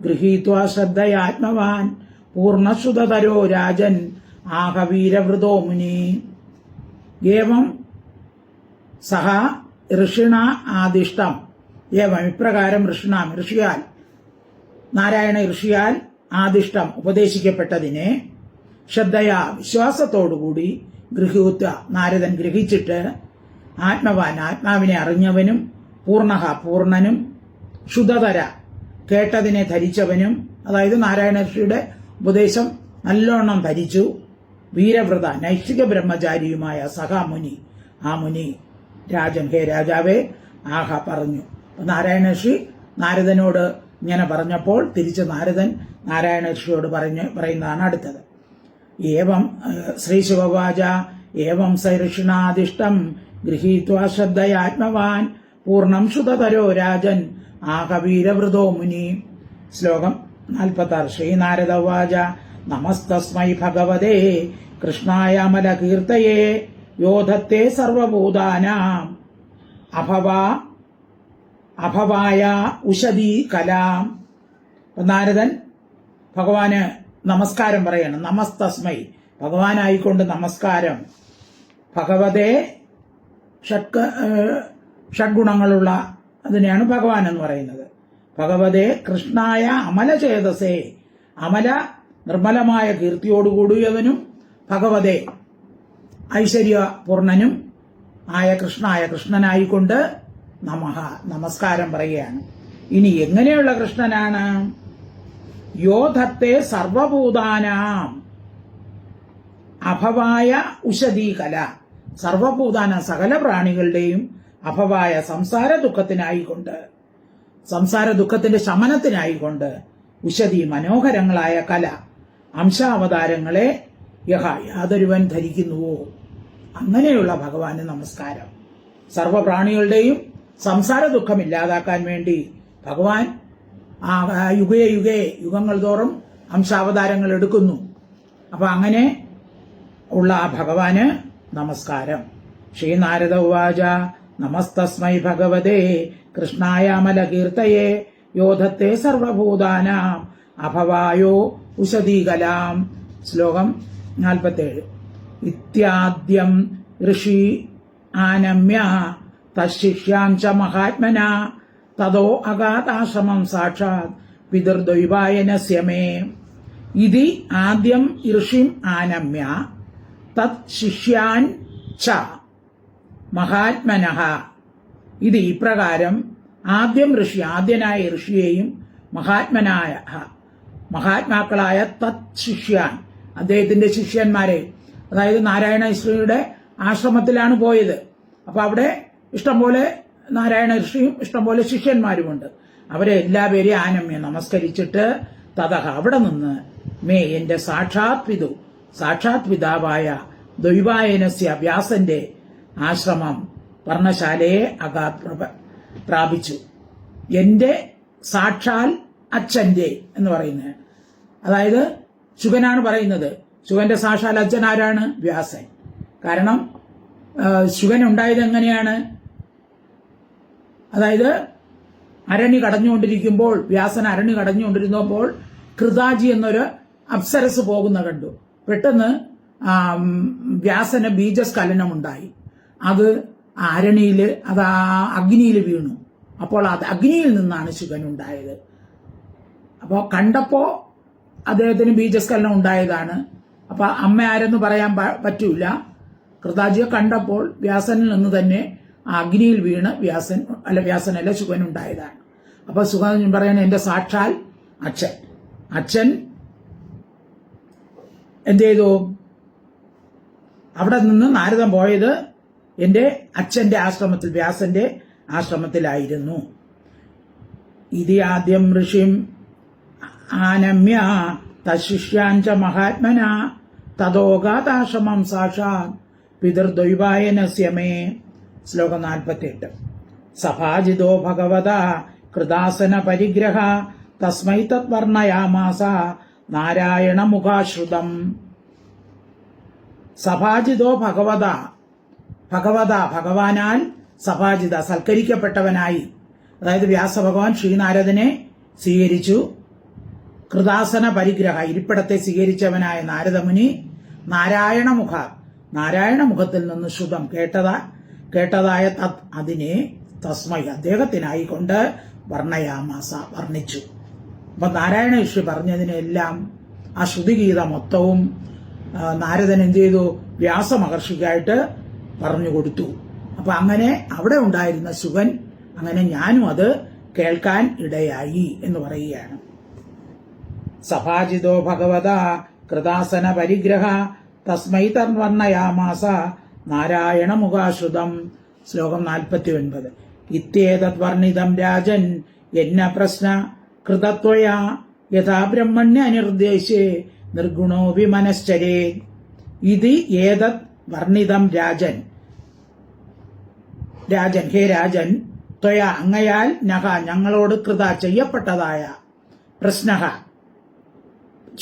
ഗൃഹീത്വാ ശ്രദ്ധയാത്മവാൻ പൂർണ്ണശ്രുതതരോ രാജൻ ആഹവീരവൃതോ മുനി. ഏവം സഹ ഋഷിണ ആദിഷ്ടം. ഏവം ഇപ്രകാരം ഋഷിയാൽ നാരായണ ഋഷിയാൽ ആദിഷ്ടം ഉപദേശിക്കപ്പെട്ടതിനെ ശ്രദ്ധയാ വിശ്വാസത്തോടുകൂടി ഗൃഹീത്വ നാരദൻ ഗ്രഹിച്ചിട്ട് ആത്മവാൻ ആത്മാവിനെ അറിഞ്ഞവനും പൂർണ്ണനും ശുദ്ധതര കേട്ടതിനെ ധരിച്ചവനും, അതായത് നാരായണ ഋഷിയുടെ ഉപദേശം നല്ലോണം ധരിച്ചു വീരവ്രത നൈഷ്ഠിക ബ്രഹ്മചാരിയുമായ സഹാമുനി, ആ മുനി രാജൻ, ഹേ രാജാവേ ആഹ പറഞ്ഞു. നാരായണ ഋഷി നാരദനോട് ഇങ്ങനെ പറഞ്ഞപ്പോൾ തിരിച്ച് നാരദൻ നാരായണ ഋഷിയോട് പറയുന്നതാണ് അടുത്തത്. ഏവം ശ്രീശിവവാച ഏവം സൈർഷിണാദിഷ്ടം ഗൃഹീത്വാ ശ്രദ്ധയാത്മവാൻ പൂർണ്ണം ശുദ്ധതരോ രാജൻ ആഹവീരവൃതോ മുനി. ശ്ലോകം 46. ശ്രീനാരദവാച നമസ്തസ്മൈ ഭഗവതേ കൃഷ്ണായ അമലകീർത്തയേ യോധത്തെ സർവഭൂതാനാം അഭവായ ഉഷതി കലാം. നാരദൻ ഭഗവാന് നമസ്കാരം പറയണം. നമസ്തസ്മൈ ഭഗവാനായിക്കൊണ്ട് നമസ്കാരം. ഭഗവതേ ഷഡ്ഗുണങ്ങളുള്ള അതിനെയാണ് ഭഗവാൻ എന്ന് പറയുന്നത്. ഭഗവതേ കൃഷ്ണായ അമലചേതസേ അമല നിർമ്മലമായ കീർത്തിയോടുകൂടിയവനും ഭഗവതേ ഐശ്വര്യപൂർണനും ആയ കൃഷ്ണനായിക്കൊണ്ട് നമഃ നമസ്കാരം പറയുകയാണ്. ഇനി എങ്ങനെയുള്ള കൃഷ്ണനാണ്? യോധത്തെ സർവഭൂതാനാം അഭവായ ഉഷതീകല, സർവഭൂതാന സകല പ്രാണികളുടെയും അഭവായ സംസാര ദുഃഖത്തിനായിക്കൊണ്ട്, സംസാര ദുഃഖത്തിന്റെ ശമനത്തിനായിക്കൊണ്ട് ഉഷതി മനോഹരങ്ങളായ കല അംശാവതാരങ്ങളെ യാതൊരുവൻ ധരിക്കുന്നുവോ അങ്ങനെയുള്ള ഭഗവാന് നമസ്കാരം. സർവപ്രാണികളുടെയും സംസാര ദുഃഖം ഇല്ലാതാക്കാൻ വേണ്ടി ഭഗവാൻ യുഗേ യുഗേ യുഗങ്ങൾ തോറും അംശാവതാരങ്ങൾ എടുക്കുന്നു. അപ്പൊ അങ്ങനെ ഉള്ള ആ ഭഗവാന് നമസ്കാരം. ശ്രീനാരദ ഉവാച നമസ്തസ്മൈ ഭഗവതേ കൃഷ്ണായ അമലകീർത്തയേ യോധത്തെ സർവഭൂതാനാം അഭവായോ ഉഷതീകലാം. ശ്ലോകം 47. ഇത്യാദ്യം ഋഷി ആനമ്യ തശിഷ്യാം ച മഹാത്മന തതോ അഗാതാശ്രമം സാക്ഷാത് പിതൃദ്വൈപായനസ്യ മേ. ഇതി ആദ്യം ഋഷിം ആനമ്യ തത് ശിഷ്യാൻ ച മഹാത്മനഃ. ഇത് ഇപ്രകാരം ആദ്യം ഋഷി, ആദ്യനായ ഋഷിയെയും മഹാത്മാക്കളായ തത് ശിഷ്യാൻ, അദ്ദേഹത്തിന്റെ ശിഷ്യന്മാരെ, അതായത് നാരായണ ഋഷിയുടെ ആശ്രമത്തിലാണ് പോയത്. അപ്പൊ അവിടെ ഇഷ്ടംപോലെ നാരായണ ഋഷിയും ഇഷ്ടംപോലെ ശിഷ്യന്മാരുമുണ്ട്. അവരെ എല്ലാവരെയും ആനമ്യ നമസ്കരിച്ചിട്ട് തതഹ അവിടെ നിന്ന് മേ എന്റെ സാക്ഷാത് പിതാവായ ദ്വൈപായനസ്യ വ്യാസന്റെ ആശ്രമം പർണശാലയെ പ്രാപിച്ചു. എന്റെ സാക്ഷാൽ അച്ഛന്റെ എന്ന് പറയുന്നത്, അതായത് ശുഗനാണ് പറയുന്നത്. ശുഗന്റെ സാക്ഷാൽ അച്ഛൻ ആരാണ്? വ്യാസൻ. കാരണം ശുഗൻ ഉണ്ടായത് എങ്ങനെയാണ്? അതായത് അരണി കടഞ്ഞുകൊണ്ടിരിക്കുമ്പോൾ, വ്യാസൻ അരണി കടഞ്ഞുകൊണ്ടിരുന്നപ്പോൾ കൃതാജി എന്നൊരു അപ്സരസ് പോകുന്ന കണ്ടു. പെട്ടെന്ന് വ്യാസന് ബീജസ്ഖലനമുണ്ടായി. അത് അരണിയില്, അത് അഗ്നിയിൽ വീണു. അപ്പോൾ അത് അഗ്നിയിൽ നിന്നാണ് ശുഗൻ ഉണ്ടായത്. അപ്പോൾ കണ്ടപ്പോ അദ്ദേഹത്തിന് ബീജസ്ഖലനം ഉണ്ടായതാണ്. അപ്പൊ അമ്മ ആരെന്ന് പറയാൻ പറ്റൂല. കൃതാജിയെ കണ്ടപ്പോൾ വ്യാസനിൽ നിന്ന് തന്നെ അഗ്നിയിൽ വീണ് വ്യാസനല്ല ശുഗൻ ഉണ്ടായതാണ്. അപ്പൊ ശുഗൻ പറയണ എന്റെ സാക്ഷാൽ അച്ഛൻ എന്ത് ചെയ്തു? അവിടെ നിന്ന് നാരദൻ പോയത് എന്റെ അച്ഛന്റെ ആശ്രമത്തിൽ, വ്യാസന്റെ ആശ്രമത്തിലായിരുന്നു. ഇതി ആദ്യം ഋഷിം ആനമ്യ തശിഷ്യാഞ്ച മഹാത്മന തതോഗാതാശ്രമം സാക്ഷാത് പിതൃദ്വൈപായനസ്യ മേ. ശ്ലോകം 48. സഭാജിതോ ഭഗവത കൃതാസന പരിഗ്രഹ തസ്മൈ തദ്വർണയാമാസ നാരായണ മുഖാശ്രുതം. സഭാജിതോ ഭഗവാനാൽ സഭാജിത സൽക്കരിക്കപ്പെട്ടവനായി, അതായത് വ്യാസഭഗവാൻ ശ്രീനാരദനെ സ്വീകരിച്ചു. കൃതാസന പരിഗ്രഹ ഇരിപ്പിടത്തെ സ്വീകരിച്ചവനായ നാരദമുനി നാരായണമുഖത്തിൽ നിന്ന് ശ്രുതം കേട്ടതായ അതിനെ തസ്മൈ അദ്ദേഹത്തിനായി കൊണ്ട് വർണ്ണയാമാസ വർണ്ണിച്ചു. അപ്പൊ നാരായണ ഋഷി പറഞ്ഞതിനെല്ലാം ആ ശ്രുതിഗീത മൊത്തവും നാരദൻ എന്ത് ചെയ്തു? വ്യാസമഹർഷിക്കായിട്ട് പറഞ്ഞു കൊടുത്തു. അപ്പൊ അങ്ങനെ അവിടെ ഉണ്ടായിരുന്ന ശുഗൻ അങ്ങനെ ഞാനും അത് കേൾക്കാൻ ഇടയായി എന്ന് പറയുകയാണ്. സഭാജിതോ ഭഗവത കൃതാസന പരിഗ്രഹ തസ്മൈ തർവർണയാമാസ നാരായണ മുഖാശ്രുതം. ശ്ലോകം 49. ഇത്യേതത് വർണ്ണിതം രാജൻ എന്ന പ്രശ്ന കൃതത്വയാ യഥാ ബ്രഹ്മണ്യ നിർദ്ദേശേ നിർഗുണോ വിമനശ്ചരേ. ഇതി ഏതത് വർണ്ണിതം രാജൻ, ഹേ രാജൻ, ത്വയാ അങ്ങയാൽ നഹ ഞങ്ങളോട് കൃത ചെയ്യപ്പെട്ടതായ പ്രശ്ന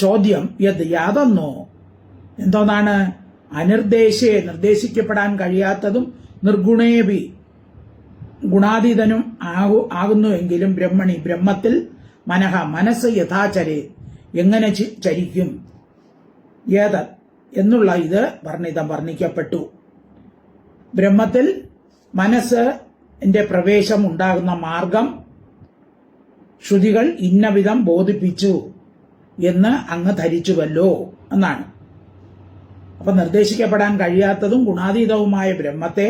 ചോദ്യം യാതൊന്നോ എന്തോന്നാണ്? അനിർദ്ദേശേ നിർദ്ദേശിക്കപ്പെടാൻ കഴിയാത്തതും നിർഗുണേബി ഗുണാതീതനും ആകുന്നുവെങ്കിലും ബ്രഹ്മണി ബ്രഹ്മത്തിൽ മനസ്സ് യഥാചരേ എങ്ങനെ ചരിക്കും? ഏതത് എന്നുള്ള ഇത് വർണ്ണിക്കപ്പെട്ടു. ബ്രഹ്മത്തിൽ മനസ്സിന്റെ പ്രവേശം ഉണ്ടാകുന്ന മാർഗം ശ്രുതികൾ ഇന്നവിധം ബോധിപ്പിച്ചു എന്ന് അങ്ങ് ധരിച്ചുവല്ലോ എന്നാണ്. അപ്പൊ നിർദ്ദേശിക്കപ്പെടാൻ കഴിയാത്തതും ഗുണാതീതവുമായ ബ്രഹ്മത്തെ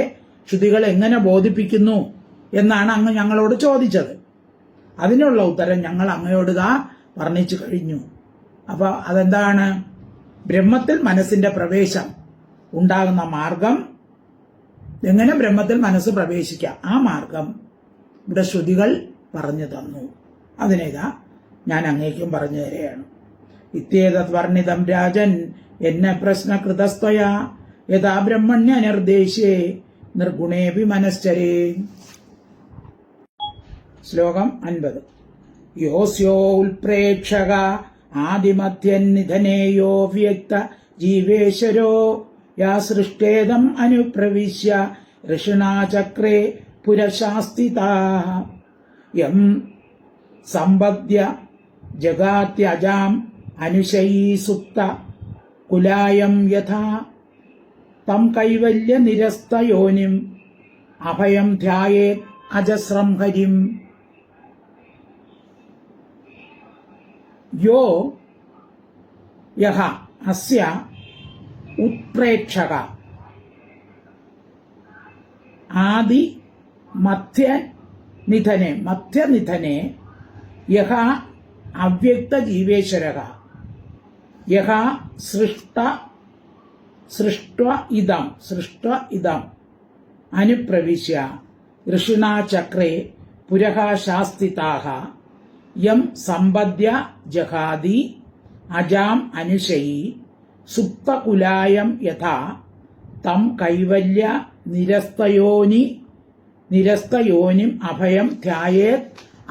ശ്രുതികൾ എങ്ങനെ ബോധിപ്പിക്കുന്നു എന്നാണ് അങ്ങ് ഞങ്ങളോട് ചോദിച്ചത്. അതിനുള്ള ഉത്തരം ഞങ്ങൾ അങ്ങയോട് വർണ്ണിച്ചു കഴിഞ്ഞു. അപ്പൊ അതെന്താണ്? ബ്രഹ്മത്തിൽ മനസ്സിന്റെ പ്രവേശം ഉണ്ടാകുന്ന മാർഗം, എങ്ങനെ ബ്രഹ്മത്തിൽ മനസ്സ് പ്രവേശിക്കാം, ആ മാർഗം ഇവിടെ ശ്രുതികൾ പറഞ്ഞു തന്നു. അതിനേതാ ഞാൻ അങ്ങേക്കും പറഞ്ഞു തരികയാണ്. ഇത്യേതത് വർണ്ണിതം രാജൻ എന്നെ പ്രശ്നകൃതസ്ത്വയ യഥാ ബ്രഹ്മണ്യ നിർദ്ദേശേ നിർഗുണേപി മനശ്ചരേ. ശ്ലോകം 50. യോസ്യോ ഉൽപ്രേക്ഷക ആദിമധ്യന്നിധനേയോ വ്യക്ത ജീവേശ്വരോ യാ സൃഷ്ടേദം അനുപ്രവിശ്യ ഋഷിണാചക്രേ പുരശാസ്തിതാഃ യം സമ്പദ്യ ജഗാത്യജാം അനുശയീ സുപ്ത കുലായം യഥാ തം കൈവല്യ നിരസ്തയോനിം അഭയം ധ്യായേത് അജസ്രം ഹരിം. യോ യഹ അസ്യ ഉത്പ്രേക്ഷക ആദി മധ്യനിധനെ യഹ അവ്യക്ത ജീവേശ്വരഃ യഹ സൃഷ്ട ഇദം അനുപ്രവിശ്യ ഋഷിണാ ചക്രേ പുരഃ ശാസ്തിതാഃ യം സമ്പദ്യ ജഹാദി അജാം അനുശയി സുപ്തകുലായം യഥാ തം കൈവല്യ നിരസ്തയോനിം അഭയം ധ്യായേത്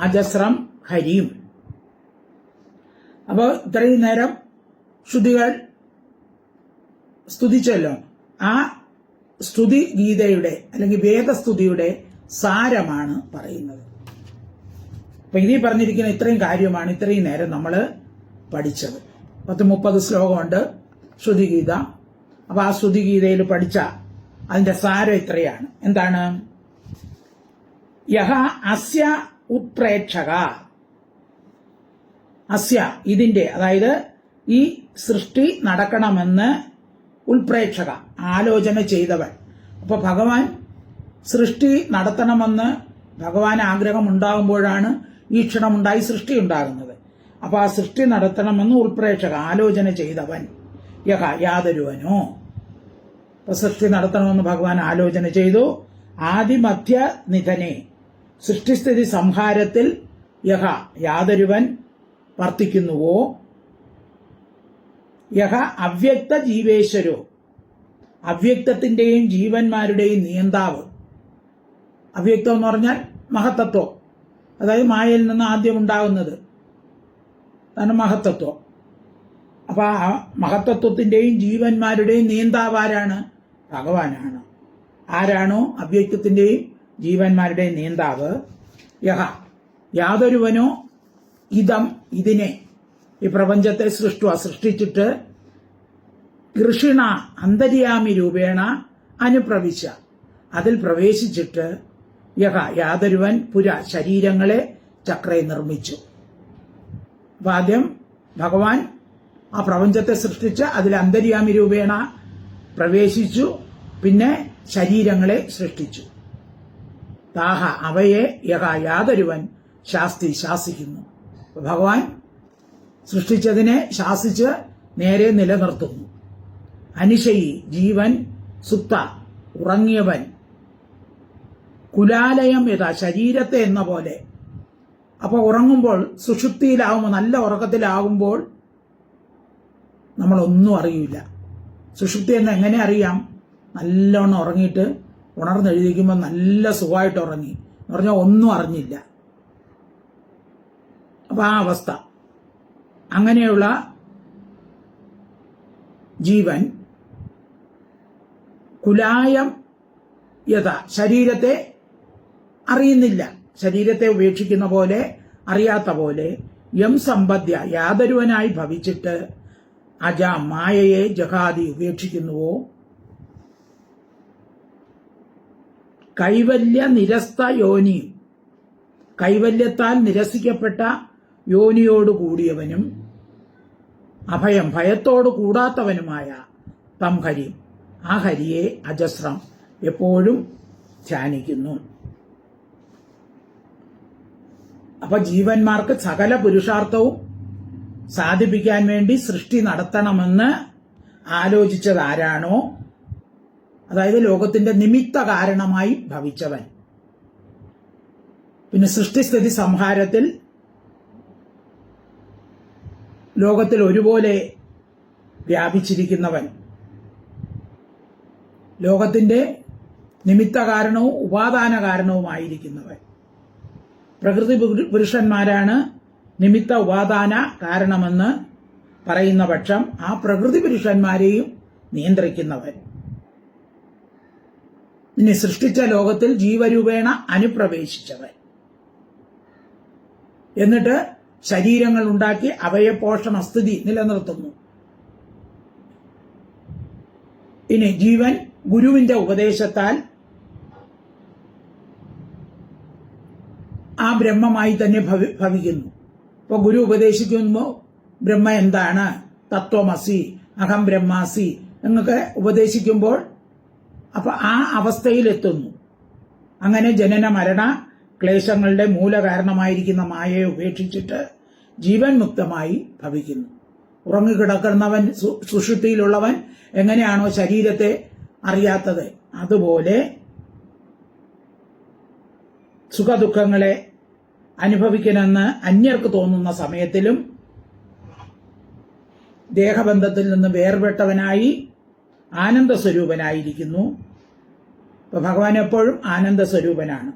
അജസ്രം ഹരിം. അപ്പോൾ ഇത്രയും നേരം ശ്രുതികൾ സ്തുതിച്ചല്ലോ. ആ സ്തുതി ഗീതയുടെ അല്ലെങ്കിൽ വേദസ്തുതിയുടെ സാരമാണ് പറയുന്നത്. അപ്പൊ ഇതിൽ പറഞ്ഞിരിക്കുന്ന ഇത്രയും കാര്യമാണ് ഇത്രയും നേരം നമ്മൾ പഠിച്ചത്. 30 ശ്ലോകമുണ്ട് ശ്രുതിഗീത. അപ്പൊ ആ ശ്രുതിഗീതയിൽ പഠിച്ച അതിന്റെ സാരം ഇത്രയാണ്. എന്താണ്? യഹ അസ്യ ഉത്പ്രേക്ഷക, അസ്യ ഇതിന്റെ, അതായത് ഈ സൃഷ്ടി നടക്കണമെന്ന് ഉൾപ്രേക്ഷക ആലോചന ചെയ്തവൻ. അപ്പൊ ഭഗവാൻ സൃഷ്ടി നടത്തണമെന്ന് ഭഗവാൻ ആഗ്രഹം ഉണ്ടാകുമ്പോഴാണ് ഈ ക്ഷണമുണ്ടായി സൃഷ്ടി ഉണ്ടാകുന്നത്. അപ്പൊ ആ സൃഷ്ടി നടത്തണമെന്ന് ഉൾപ്രേക്ഷക ആലോചന ചെയ്തവൻ യഹ യാതൊരുവനോ. അപ്പൊ സൃഷ്ടി നടത്തണമെന്ന് ഭഗവാൻ ആലോചന ചെയ്തു. ആദിമധ്യ നിധനെ സൃഷ്ടിസ്ഥിതി സംഹാരത്തിൽ യഹ യാതൊരുവൻ വർത്തിക്കുന്നുവോ. യഹ അവ്യക്ത ജീവേശ്വരോ അവ്യക്തത്തിന്റെയും ജീവന്മാരുടെയും നിയന്താവ്. അവ്യക്തം എന്ന് പറഞ്ഞാൽ മഹത്തത്വം, അതായത് മായയിൽ നിന്ന് ആദ്യം ഉണ്ടാകുന്നത് അതാണ് മഹത്തത്വം. അപ്പൊ ആ മഹത്തത്വത്തിന്റെയും ജീവന്മാരുടെയും നിയന്താവാരാണ്? ഭഗവാനാണ്. ആരാണോ അവ്യക്തത്തിന്റെയും ജീവന്മാരുടെയും നിയന്താവ്. യഹ യാതൊരുവനോ ഇതം ഇതിനെ ഈ പ്രപഞ്ചത്തെ സൃഷ്ടിച്ചിട്ട് ഋഷിണ അന്തര്യാമി രൂപേണ അനുപ്രവിശ അതിൽ പ്രവേശിച്ചിട്ട് യഹ യാതൊരുവൻ പുര ശരീരങ്ങളെ ചക്രയെ നിർമ്മിച്ചു. അപ്പൊ ആദ്യം ഭഗവാൻ ആ പ്രപഞ്ചത്തെ സൃഷ്ടിച്ച് അതിൽ അന്തര്യാമി രൂപേണ പ്രവേശിച്ചു, പിന്നെ ശരീരങ്ങളെ സൃഷ്ടിച്ചു. താഹ അവയെ യഹ യാതൊരുവൻ ശാസിക്കുന്നു. ഭഗവാൻ സൃഷ്ടിച്ചതിനെ ശാസിച്ച് നേരെ നിലനിർത്തുന്നു. അനിശയി ജീവൻ, സുപ്ത ഉറങ്ങിയവൻ, കുലാലയം യഥാ ശരീരത്തെ എന്ന പോലെ. അപ്പൊ ഉറങ്ങുമ്പോൾ സുഷുപ്തിയിലാവുമ്പോൾ, നല്ല ഉറക്കത്തിലാകുമ്പോൾ നമ്മളൊന്നും അറിയില്ല. സുഷുപ്തി എന്ന് എങ്ങനെ അറിയാം? നല്ലോണം ഉറങ്ങിയിട്ട് ഉണർന്നെഴുതിക്കുമ്പോൾ നല്ല സുഖമായിട്ട് ഉറങ്ങി എന്ന് പറഞ്ഞാൽ ഒന്നും അറിഞ്ഞില്ല. അപ്പൊ ആ അവസ്ഥ, അങ്ങനെയുള്ള ജീവൻ കുലായം യഥാ ശരീരത്തെ അറിയുന്നില്ല, ശരീരത്തെ ഉപേക്ഷിക്കുന്ന പോലെ, അറിയാത്ത പോലെ, യം സമ്പദ്യ യാതൊരുവനായി ഭവിച്ചിട്ട് അജാ മായയെ ജഹാദി ഉപേക്ഷിക്കുന്നുവോ. കൈവല്യ നിരസ്ത യോനി കൈവല്യത്താൽ നിരസിക്കപ്പെട്ട യോനിയോട് കൂടിയവനും അഭയം ഭയത്തോട് കൂടാത്തവനുമായ തം ഹരി ആ ഹരിയെ അജസ്രം എപ്പോഴും ധ്യാനിക്കുന്നു. അപ്പൊ ജീവന്മാർക്ക് സകല പുരുഷാർത്ഥവും സാധിപ്പിക്കാൻ വേണ്ടി സൃഷ്ടി നടത്തണമെന്ന് ആലോചിച്ചത് ആരാണോ, അതായത് ലോകത്തിന്റെ നിമിത്ത കാരണമായി ഭവിച്ചവൻ, പിന്നെ സൃഷ്ടിസ്ഥിതി സംഹാരത്തിൽ ലോകത്തിൽ ഒരുപോലെ വ്യാപിച്ചിരിക്കുന്നവൻ, ലോകത്തിന്റെ നിമിത്ത കാരണവും ഉപാദാന കാരണവുമായിരിക്കുന്നവൻ. പ്രകൃതി പുരുഷന്മാരാണ് നിമിത്ത ഉപാദാന കാരണമെന്ന് പറയുന്ന പക്ഷം ആ പ്രകൃതി പുരുഷന്മാരെയും നിയന്ത്രിക്കുന്നവൻ. ഇനി സൃഷ്ടിച്ച ലോകത്തിൽ ജീവരൂപേണ അനുപ്രവേശിച്ചവൻ, എന്നിട്ട് ശരീരങ്ങൾ ഉണ്ടാക്കി അവയെ പോഷണസ്ഥിതി നിലനിർത്തുന്നു. ഇനി ജീവൻ ഗുരുവിന്റെ ഉപദേശത്താൽ ആ ബ്രഹ്മമായി തന്നെ ഭവിക്കുന്നു. ഇപ്പൊ ഗുരു ഉപദേശിക്കുമ്പോൾ ബ്രഹ്മ എന്താണ്, തത്വമസി, അഹം ബ്രഹ്മാസി എന്നൊക്കെ ഉപദേശിക്കുമ്പോൾ അപ്പൊ ആ അവസ്ഥയിലെത്തുന്നു. അങ്ങനെ ജനന മരണ ക്ലേശങ്ങളുടെ മൂലകാരണമായിരിക്കുന്ന മായയെ ഉപേക്ഷിച്ചിട്ട് ജീവൻ മുക്തമായി ഭവിക്കുന്നു. ഉറങ്ങിക്കിടക്കുന്നവൻ, സുഷുപ്തിയിലുള്ളവൻ എങ്ങനെയാണോ ശരീരത്തെ അറിയാത്തത്, അതുപോലെ സുഖദുഃഖങ്ങളെ അനുഭവിക്കണമെന്ന് അന്യർക്ക് തോന്നുന്ന സമയത്തിലും ദേഹബന്ധത്തിൽ നിന്ന് വേർപെട്ടവനായി ആനന്ദസ്വരൂപനായിരിക്കുന്നു. ഇപ്പൊ ഭഗവാൻ എപ്പോഴും ആനന്ദസ്വരൂപനാണ്.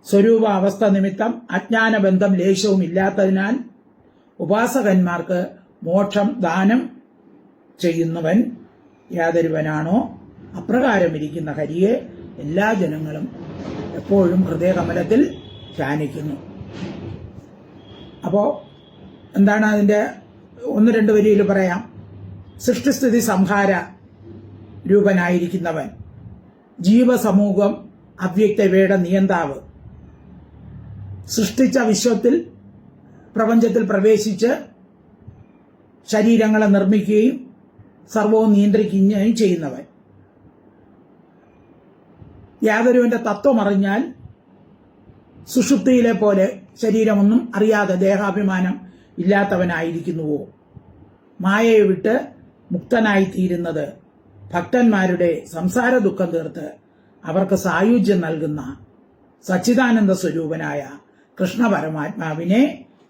സ്വരൂപ അവസ്ഥ നിമിത്തം അജ്ഞാനബന്ധം ലേശവും ഇല്ലാത്തതിനാൽ ഉപാസകന്മാർക്ക് മോക്ഷം ദാനം ചെയ്യുന്നവൻ യാതൊരുവനാണോ അപ്രകാരം ഇരിക്കുന്ന ഹരിയെ എല്ലാ ജനങ്ങളും എപ്പോഴും ഹൃദയകമലത്തിൽ ധ്യാനിക്കുന്നു. അപ്പോ എന്താണ് അതിന്റെ 1-2 വരിയിൽ പറയാം. സൃഷ്ടിസ്ഥിതി സംഹാര രൂപനായിരിക്കുന്നവൻ, ജീവസമൂഹം അവ്യക്തവയുടെ നിയന്താവ്, സൃഷ്ടിച്ച വിശ്വത്തിൽ പ്രപഞ്ചത്തിൽ പ്രവേശിച്ച് ശരീരങ്ങളെ നിർമ്മിക്കുകയും സർവവും നിയന്ത്രിക്കുകയും ചെയ്യുന്നവൻ, യാതൊരുവന്റെ തത്വമറിഞ്ഞാൽ സുഷുപ്തിയിലെ പോലെ ശരീരമൊന്നും അറിയാതെ ദേഹാഭിമാനം ഇല്ലാത്തവനായിരിക്കുന്നുവോ, മായയെ വിട്ട് മുക്തനായിത്തീരുന്നത് ഭക്തന്മാരുടെ സംസാര ദുഃഖം തീർത്ത് അവർക്ക് സായുജ്യം നൽകുന്ന സച്ചിദാനന്ദ സ്വരൂപനായ കൃഷ്ണ പരമാത്മാവിനെ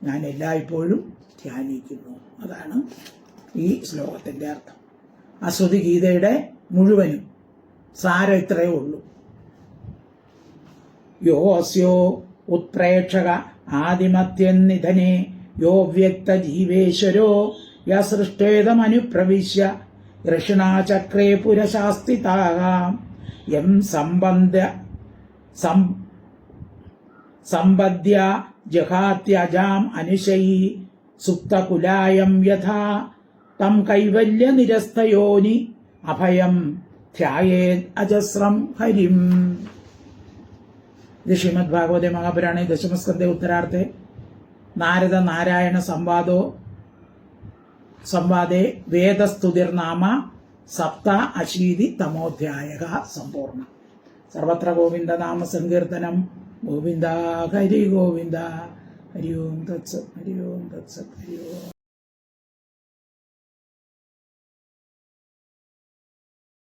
ഞാൻ എല്ലായ്പ്പോഴും ധ്യാനിക്കുന്നു. അതാണ് ഈ ശ്ലോകത്തിന്റെ അർത്ഥം. അശ്വതി ഗീതയുടെ മുഴുവനും സാരം ഇത്രയേ ഉള്ളൂ. യോസ്യോ ഉത്പ്രേക്ഷക ആദിമത്യന്നിധനെ യോ വ്യക്ത ജീവേശ്വരോ യസൃഷ്ടേതമനുപ്രവിശ്യ ഋഷിണാചക്രേ പുരശാസ്തിതാകാം യം സമ്പദ്യ ജഹാത്യജാം അനുശയി സുപ്തകുലായം യഥാ തം കൈവല്യ നിരസ്തയോനി അഭയം ധ്യായേത് അജസ്രം ഹരിം. ഇത് ശ്രീമദ് ഭാഗവതേ മഹാപുരാണേ ദശമസ്കന്ധേ ഉത്തരാർത്ഥേ നാരദ നാരായണ സംവാദേ വേദസ്തുതിർനാമ സപ്ത അശീതി തമോധ്യായ സമ്പൂർണ്ണ. സർവത്ര ഗോവിന്ദ നാമ സങ്കീർത്തനം. ഗോവിന്ദ ഹരി ഗോവിന്ദ. ഹരി ഓം തത്സത്, ഹരി ഓം തത്സത്, ഹരി ഓം.